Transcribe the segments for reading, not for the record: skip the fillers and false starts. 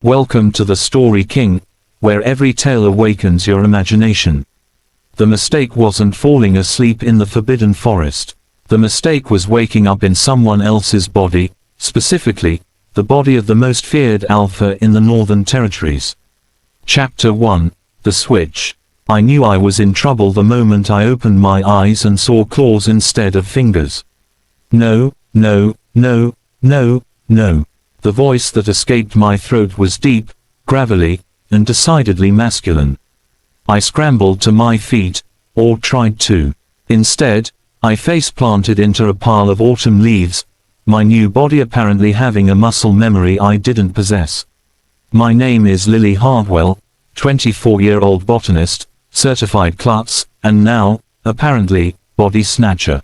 Welcome to the Story King, where every tale awakens your imagination. The mistake wasn't falling asleep in the forbidden forest. The mistake was waking up in someone else's body, specifically, the body of the most feared alpha in the Northern Territories. Chapter 1, The Switch. I knew I was in trouble the moment I opened my eyes and saw claws instead of fingers. No, no, no, no, no. The voice that escaped my throat was deep, gravelly, and decidedly masculine. I scrambled to my feet, or tried to. Instead, I face-planted into a pile of autumn leaves, my new body apparently having a muscle memory I didn't possess. My name is Lily Hartwell, 24-year-old botanist, certified klutz, and now, apparently, body snatcher.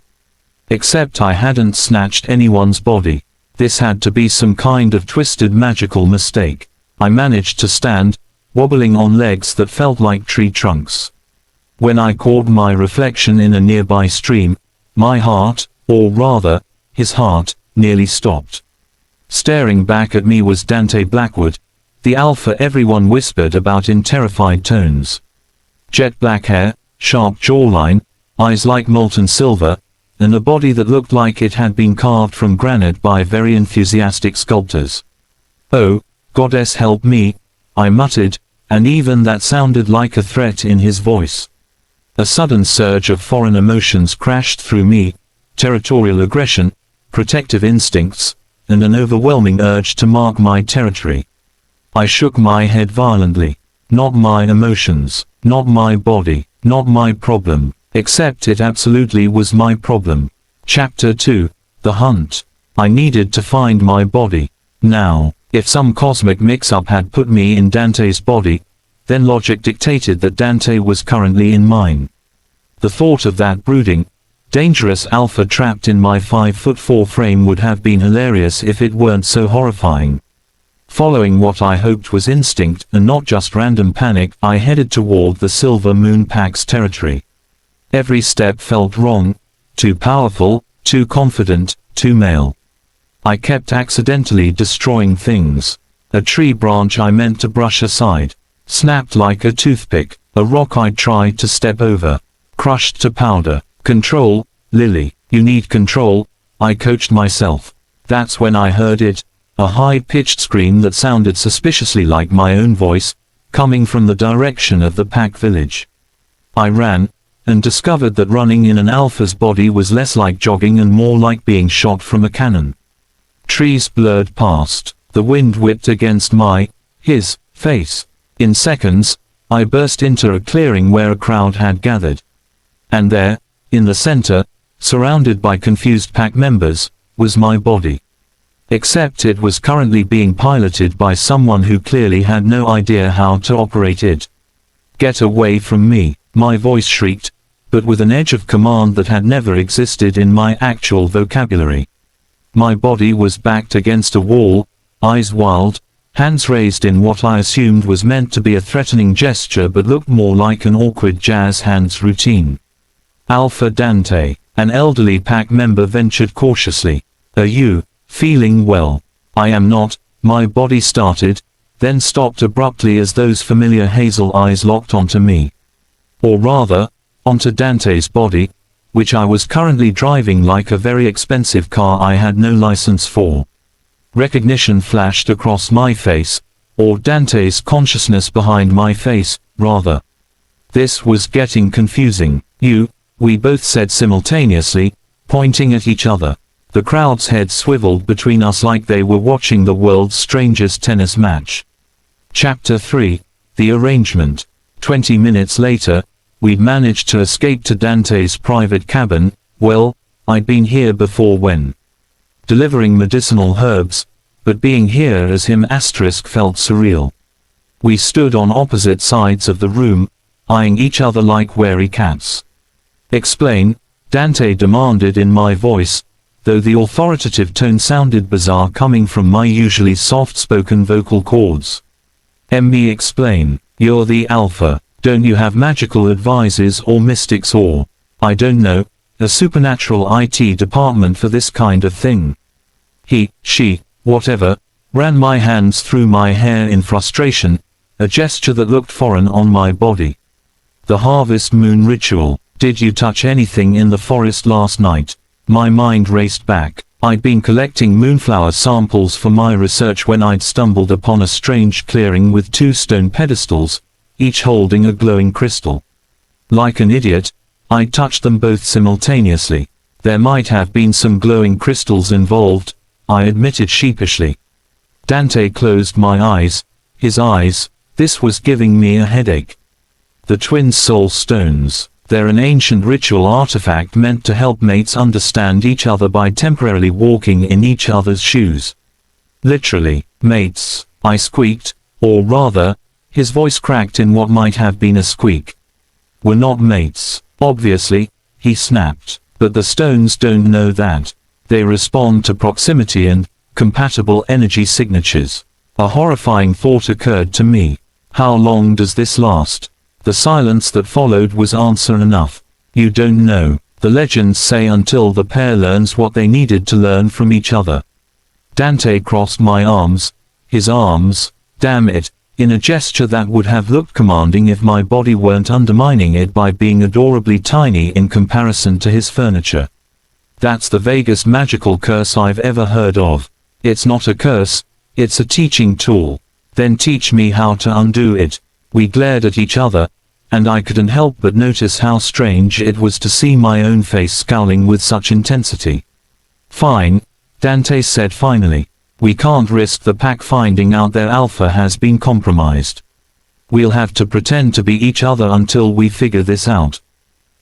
Except I hadn't snatched anyone's body. This had to be some kind of twisted magical mistake. I managed to stand, wobbling on legs that felt like tree trunks. When I caught my reflection in a nearby stream, my heart, or rather, his heart, nearly stopped. Staring back at me was Dante Blackwood, the alpha everyone whispered about in terrified tones. Jet black hair, sharp jawline, eyes like molten silver, and a body that looked like it had been carved from granite by very enthusiastic sculptors. "Oh, goddess help me," I muttered, and even that sounded like a threat in his voice. A sudden surge of foreign emotions crashed through me, territorial aggression, protective instincts, and an overwhelming urge to mark my territory. I shook my head violently. Not my emotions, not my body, not my problem. Except it absolutely was my problem. Chapter 2, The Hunt. I needed to find my body. Now, if some cosmic mix-up had put me in Dante's body, then logic dictated that Dante was currently in mine. The thought of that brooding, dangerous alpha trapped in my 5'4" frame would have been hilarious if it weren't so horrifying. Following what I hoped was instinct and not just random panic, I headed toward the Silver Moon Pack's territory. Every step felt wrong, too powerful, too confident, too male. I kept accidentally destroying things. A tree branch I meant to brush aside snapped like a toothpick. A rock I tried to step over crushed to powder. "Control, Lily, you need control," I coached myself. That's when I heard it, a high-pitched scream that sounded suspiciously like my own voice, coming from the direction of the pack village. I ran, and discovered that running in an alpha's body was less like jogging and more like being shot from a cannon. Trees blurred past. The wind whipped against his face. In seconds, I burst into a clearing where a crowd had gathered. And there, in the center, surrounded by confused pack members, was my body. Except it was currently being piloted by someone who clearly had no idea how to operate it. "Get away from me," my voice shrieked, but with an edge of command that had never existed in my actual vocabulary. My body was backed against a wall, eyes wild, hands raised in what I assumed was meant to be a threatening gesture but looked more like an awkward jazz hands routine. "Alpha Dante," an elderly pack member ventured cautiously. "Are you feeling well?" "I am not," my body started, then stopped abruptly as those familiar hazel eyes locked onto me. Or rather, onto Dante's body, which I was currently driving like a very expensive car I had no license for. Recognition flashed across my face, or Dante's consciousness behind my face, rather. This was getting confusing. We both said simultaneously, pointing at each other. The crowd's heads swiveled between us like they were watching the world's strangest tennis match. Chapter 3, The Arrangement. 20 minutes later, we'd managed to escape to Dante's private cabin. Well, I'd been here before when delivering medicinal herbs, but being here as him felt surreal. We stood on opposite sides of the room, eyeing each other like wary cats. "Explain," Dante demanded in my voice, though the authoritative tone sounded bizarre coming from my usually soft-spoken vocal cords. "Me explain. You're the alpha. Don't you have magical advisors or mystics or, I don't know, a supernatural IT department for this kind of thing?" He, she, whatever, ran my hands through my hair in frustration, a gesture that looked foreign on my body. The harvest moon ritual. Did you touch anything in the forest last night? My mind raced back. I'd been collecting moonflower samples for my research when I'd stumbled upon a strange clearing with 2 stone pedestals, each holding a glowing crystal. Like an idiot, I touched them both simultaneously. There might have been some glowing crystals involved, I admitted sheepishly. Dante closed my eyes, his eyes, this was giving me a headache. The twin soul stones. They're an ancient ritual artifact meant to help mates understand each other by temporarily walking in each other's shoes. Literally, mates, I squeaked, or rather, his voice cracked in what might have been a squeak. We're not mates, obviously, he snapped, but the stones don't know that. They respond to proximity and compatible energy signatures. A horrifying thought occurred to me. How long does this last? The silence that followed was answer enough. You don't know. The legends say until the pair learns what they needed to learn from each other. Dante crossed my arms, his arms, damn it, in a gesture that would have looked commanding if my body weren't undermining it by being adorably tiny in comparison to his furniture. That's the vaguest magical curse I've ever heard of. It's not a curse, it's a teaching tool. Then teach me how to undo it. We glared at each other, and I couldn't help but notice how strange it was to see my own face scowling with such intensity. Fine, Dante said finally. We can't risk the pack finding out their alpha has been compromised. We'll have to pretend to be each other until we figure this out.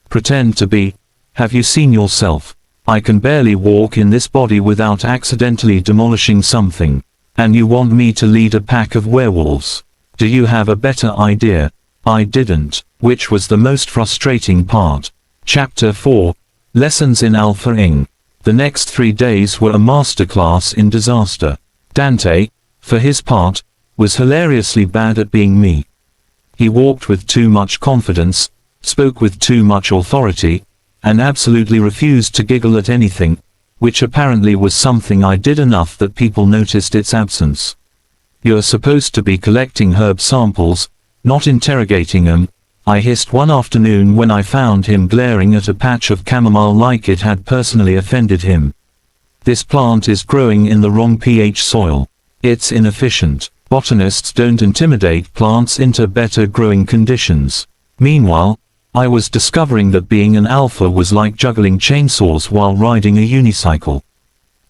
Pretend to be? Have you seen yourself? I can barely walk in this body without accidentally demolishing something. And you want me to lead a pack of werewolves? Do you have a better idea? I didn't, which was the most frustrating part. Chapter 4. Lessons in Alpha Ing. The next 3 days were a masterclass in disaster. Dante, for his part, was hilariously bad at being me. He walked with too much confidence, spoke with too much authority, and absolutely refused to giggle at anything, which apparently was something I did enough that people noticed its absence. You're supposed to be collecting herb samples, not interrogating them, I hissed one afternoon when I found him glaring at a patch of chamomile like it had personally offended him. This plant is growing in the wrong pH soil. It's inefficient. Botanists don't intimidate plants into better growing conditions. Meanwhile, I was discovering that being an alpha was like juggling chainsaws while riding a unicycle.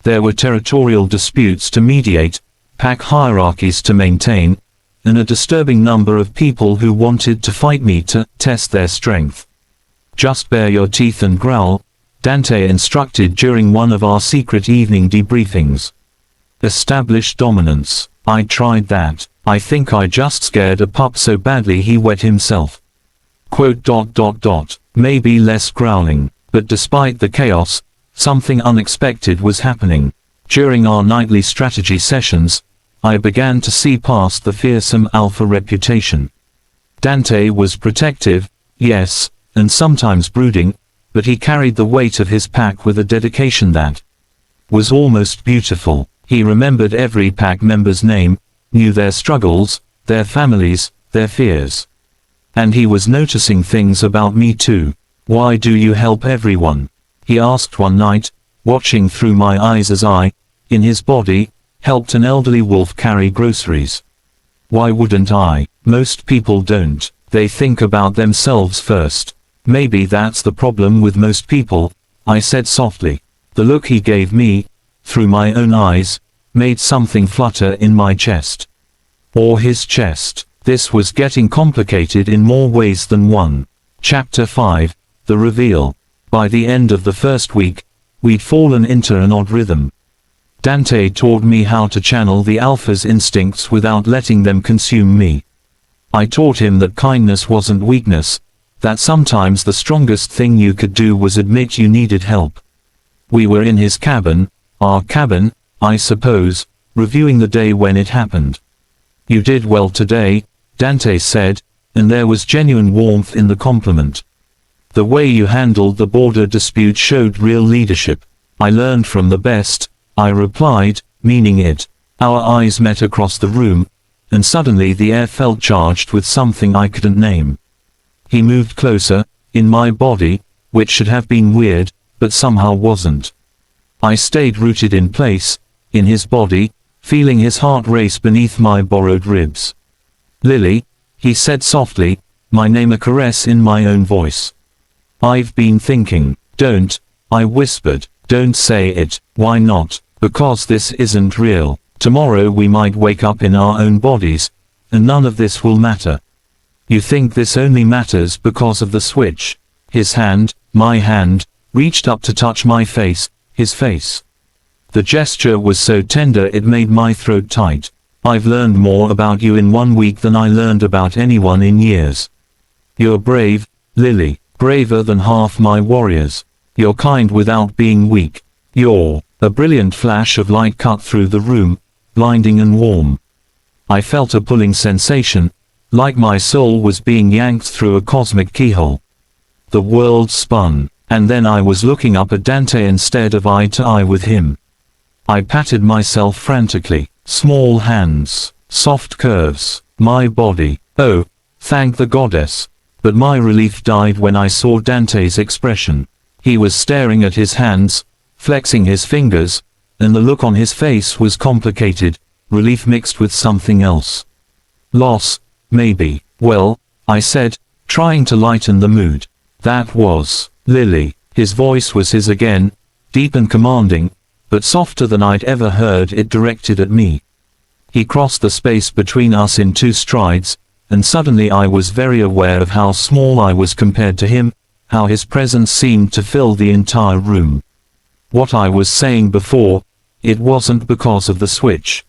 There were territorial disputes to mediate, pack hierarchies to maintain, and a disturbing number of people who wanted to fight me to test their strength. Just bare your teeth and growl, Dante instructed during one of our secret evening debriefings. Establish dominance. I tried that. I think I just scared a pup so badly he wet himself. Maybe less growling, but despite the chaos, something unexpected was happening. During our nightly strategy sessions, I began to see past the fearsome alpha reputation. Dante was protective, yes, and sometimes brooding, but he carried the weight of his pack with a dedication that was almost beautiful. He remembered every pack member's name, knew their struggles, their families, their fears. And he was noticing things about me too. Why do you help everyone? He asked one night, watching through my eyes as I, in his body, helped an elderly wolf carry groceries. Why wouldn't I? Most people don't. They think about themselves first. Maybe that's the problem with most people, I said softly. The look he gave me, through my own eyes, made something flutter in my chest. Or his chest. This was getting complicated in more ways than one. Chapter 5. The Reveal. By the end of the first week, we'd fallen into an odd rhythm. Dante taught me how to channel the alpha's instincts without letting them consume me. I taught him that kindness wasn't weakness, that sometimes the strongest thing you could do was admit you needed help. We were in his cabin, our cabin, I suppose, reviewing the day when it happened. You did well today, Dante said, and there was genuine warmth in the compliment. The way you handled the border dispute showed real leadership. I learned from the best, I replied, meaning it. Our eyes met across the room, and suddenly the air felt charged with something I couldn't name. He moved closer, in my body, which should have been weird, but somehow wasn't. I stayed rooted in place, in his body, feeling his heart race beneath my borrowed ribs. "Lily," he said softly, my name a caress in my own voice. "I've been thinking." "Don't," I whispered. "Don't say it." "Why not?" "Because this isn't real. Tomorrow we might wake up in our own bodies, and none of this will matter." "You think this only matters because of the switch?" His hand, my hand, reached up to touch my face, his face. The gesture was so tender it made my throat tight. "I've learned more about you in 1 week than I learned about anyone in years. You're brave, Lily, braver than half my warriors. You're kind without being weak. You're—" A brilliant flash of light cut through the room, blinding and warm. I felt a pulling sensation, like my soul was being yanked through a cosmic keyhole. The world spun, and then I was looking up at Dante instead of eye to eye with him. I patted myself frantically. Small hands, soft curves, my body. Oh, thank the goddess. But my relief died when I saw Dante's expression. He was staring at his hands, flexing his fingers, and the look on his face was complicated, relief mixed with something else. Loss, maybe. "Well," I said, trying to lighten the mood. "That was Lily." His voice was his again, deep and commanding, but softer than I'd ever heard it directed at me. He crossed the space between us in 2 strides, and suddenly I was very aware of how small I was compared to him, how his presence seemed to fill the entire room. What I was saying before, it wasn't because of the switch.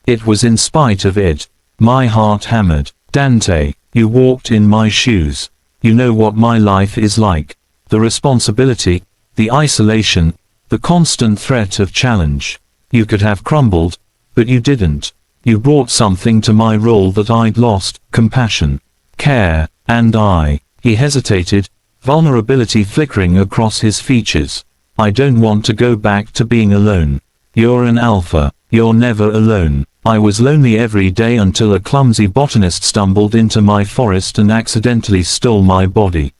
It was in spite of it. My heart hammered. "Dante, you walked in my shoes. You know what my life is like. The responsibility, the isolation, the constant threat of challenge. You could have crumbled, but you didn't. You brought something to my role that I'd lost, compassion, care, and He hesitated, vulnerability flickering across his features. "I don't want to go back to being alone. You're an alpha. You're never alone." I was lonely every day until a clumsy botanist stumbled into my forest and accidentally stole my body.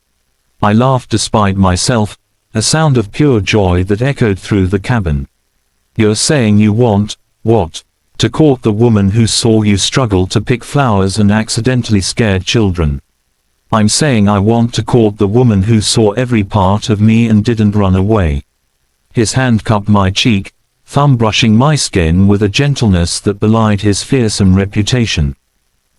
I laughed despite myself, a sound of pure joy that echoed through the cabin. "You're saying you want, what? To court the woman who saw you struggle to pick flowers and accidentally scared children." "I'm saying I want to court the woman who saw every part of me and didn't run away." His hand cupped my cheek, thumb brushing my skin with a gentleness that belied his fearsome reputation.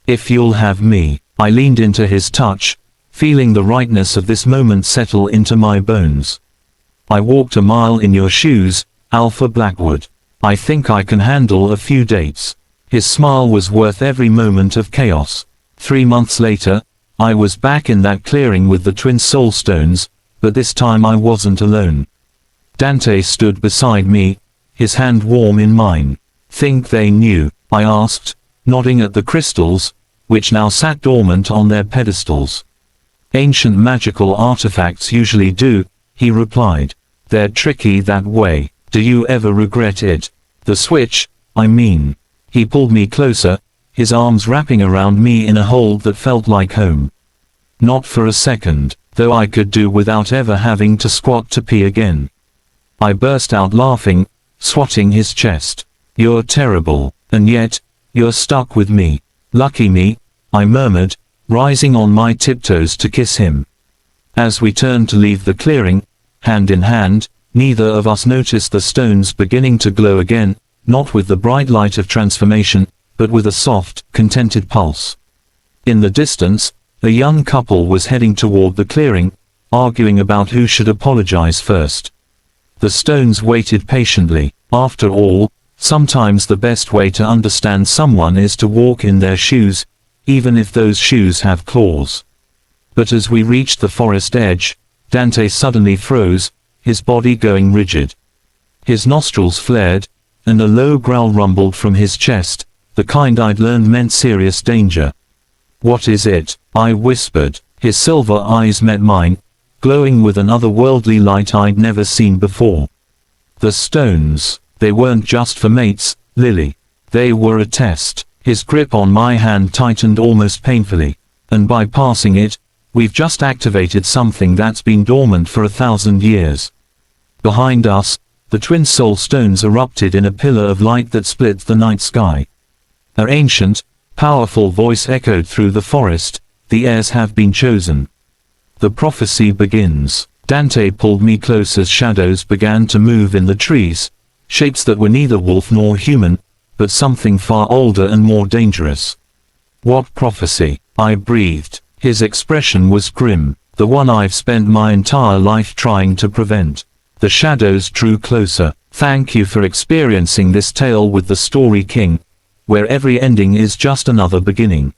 "If you'll have me." I leaned into his touch, feeling the rightness of this moment settle into my bones. "I walked a mile in your shoes, Alpha Blackwood. I think I can handle a few dates." His smile was worth every moment of chaos. 3 months later, I was back in that clearing with the twin soul stones, but this time I wasn't alone. Dante stood beside me, his hand warm in mine. "Think they knew?" I asked, nodding at the crystals, which now sat dormant on their pedestals. "Ancient magical artifacts usually do," he replied. "They're tricky that way. Do you ever regret it? The switch, I mean." He pulled me closer, his arms wrapping around me in a hold that felt like home. "Not for a second, though I could do without ever having to squat to pee again." I burst out laughing, swatting his chest. "You're terrible, and yet, you're stuck with me." "Lucky me," I murmured, rising on my tiptoes to kiss him. As we turned to leave the clearing, hand in hand, neither of us noticed the stones beginning to glow again, not with the bright light of transformation, but with a soft, contented pulse. In the distance, a young couple was heading toward the clearing, arguing about who should apologize first. The stones waited patiently. After all, sometimes the best way to understand someone is to walk in their shoes, even if those shoes have claws. But as we reached the forest edge, Dante suddenly froze, his body going rigid. His nostrils flared, and a low growl rumbled from his chest, the kind I'd learned meant serious danger. "What is it?" I whispered. His silver eyes met mine, glowing with an otherworldly light I'd never seen before. "The stones, they weren't just for mates, Lily. They were a test. His grip on my hand tightened almost painfully. And by passing it, we've just activated something that's been dormant for 1,000 years. Behind us, the twin soul stones erupted in a pillar of light that split the night sky. An ancient, powerful voice echoed through the forest, "The heirs have been chosen. The prophecy begins." Dante pulled me close as shadows began to move in the trees, shapes that were neither wolf nor human, but something far older and more dangerous. "What prophecy?" I breathed. His expression was grim, the one I've spent my entire life trying to prevent. The shadows drew closer. "Thank you for experiencing this tale with the Story King, where every ending is just another beginning.